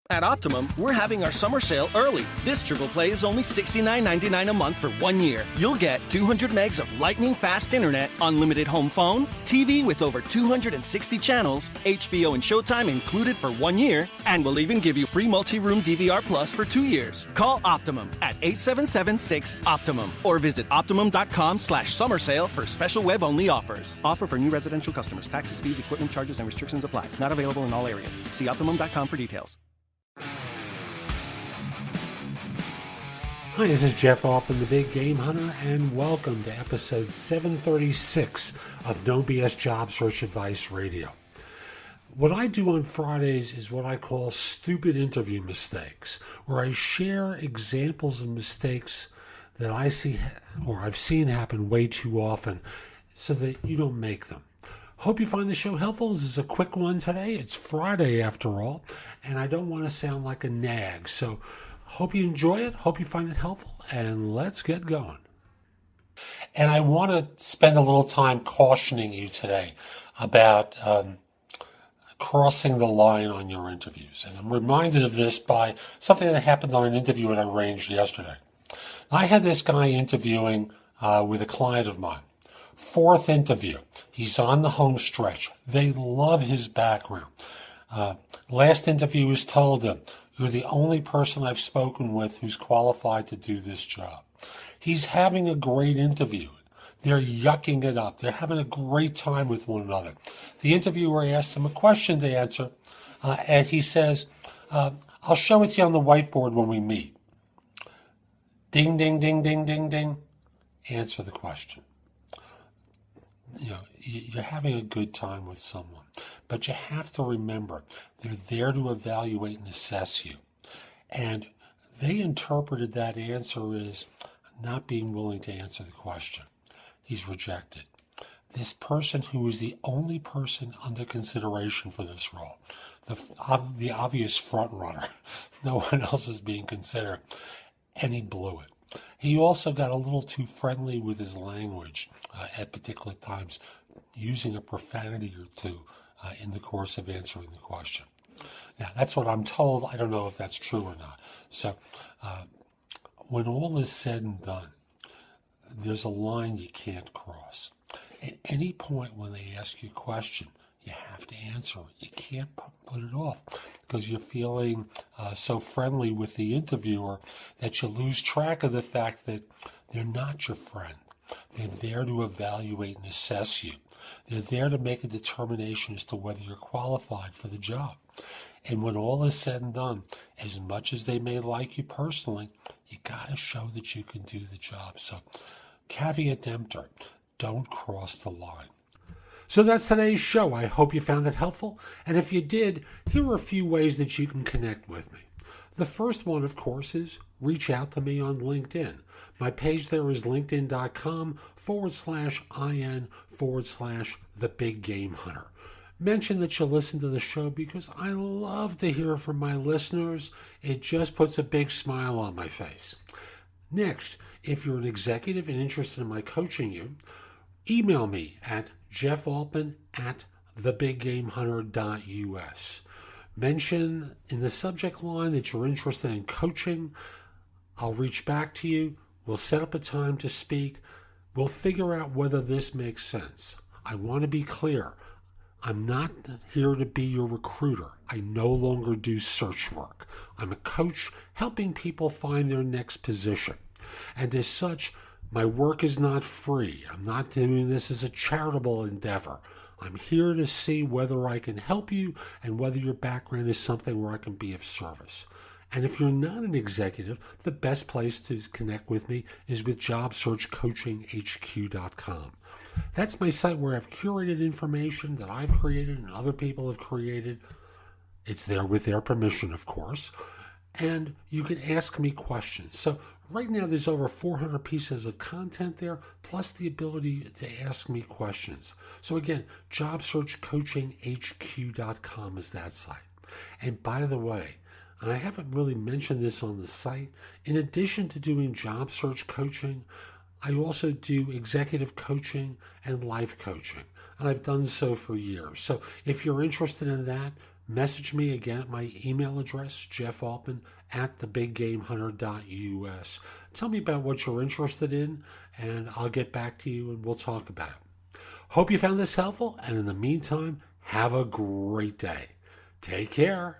At Optimum, we're having our summer sale early. This triple play is only $69.99 a month for 1 year. You'll get 200 megs of lightning-fast internet, unlimited home phone, TV with over 260 channels, HBO and Showtime included for 1 year, and we'll even give you free multi-room DVR Plus for 2 years. Call Optimum at 877-6-OPTIMUM or visit Optimum.com/summer sale for special web-only offers. Offer for new residential customers. Taxes, fees, equipment charges, and restrictions apply. Not available in all areas. See Optimum.com for details. Hi, this is Jeff Altman, the Big Game Hunter, and welcome to episode 736 of No BS Job Search Advice Radio. What I do on Fridays is what I call stupid interview mistakes, where I share examples of mistakes that I see or I've seen happen way too often so that you don't make them. Hope you find the show helpful. This is a quick one today. It's Friday after all, and I don't want to sound like a nag. So hope you enjoy it. Hope you find it helpful, and let's get going. And I want to spend a little time cautioning you today about crossing the line on your interviews. And I'm reminded of this by something that happened on an interview that I arranged yesterday. I had this guy interviewing with a client of mine. Fourth interview. He's on the home stretch. They love his background. Last interview was told him, "You're the only person I've spoken with who's qualified to do this job." He's having a great interview. They're yucking it up. They're having a great time with one another. The interviewer asks him a question to answer, and he says, "I'll show it to you on the whiteboard when we meet." Ding, ding, ding, ding, ding, ding. Answer the question. You know, you're having a good time with someone, but you have to remember they're there to evaluate and assess you. And they interpreted that answer as not being willing to answer the question. He's rejected. This person who is the only person under consideration for this role, the obvious front runner, no one else is being considered, and he blew it. He also got a little too friendly with his language at particular times, using a profanity or two in the course of answering the question. Now, that's what I'm told. I don't know if that's true or not. So when all is said and done, there's a line you can't cross. At any point when they ask you a question, you have to answer it. You can't put it off because you're feeling so friendly with the interviewer that you lose track of the fact that they're not your friend. They're there to evaluate and assess you. They're there to make a determination as to whether you're qualified for the job. And when all is said and done, as much as they may like you personally, you got to show that you can do the job. So caveat emptor, don't cross the line. So that's today's show. I hope you found it helpful. And if you did, here are a few ways that you can connect with me. The first one, of course, is reach out to me on LinkedIn. My page there is linkedin.com/IN/The Big Game Hunter. Mention that you listen to the show because I love to hear from my listeners. It just puts a big smile on my face. Next, if you're an executive and interested in my coaching you, email me at jeffaltman@thebiggamehunter.us. Mention in the subject line that you're interested in coaching. I'll reach back to you. We'll set up a time to speak. We'll figure out whether this makes sense. I want to be clear. I'm not here to be your recruiter. I no longer do search work. I'm a coach helping people find their next position. And as such, my work is not free. I'm not doing this as a charitable endeavor. I'm here to see whether I can help you and whether your background is something where I can be of service. And if you're not an executive, the best place to connect with me is with JobSearchCoachingHQ.com. That's my site where I've curated information that I've created and other people have created. It's there with their permission, of course. And you can ask me questions. So right now there's over 400 pieces of content there, plus the ability to ask me questions. So again, JobSearchCoachingHQ.com is that site. And by the way, and I haven't really mentioned this on the site, in addition to doing job search coaching, I also do executive coaching and life coaching. And I've done so for years. So if you're interested in that, message me again at my email address, Jeff Altman at thebiggamehunter.us. Tell me about what you're interested in, and I'll get back to you and we'll talk about it. Hope you found this helpful, and in the meantime, have a great day. Take care.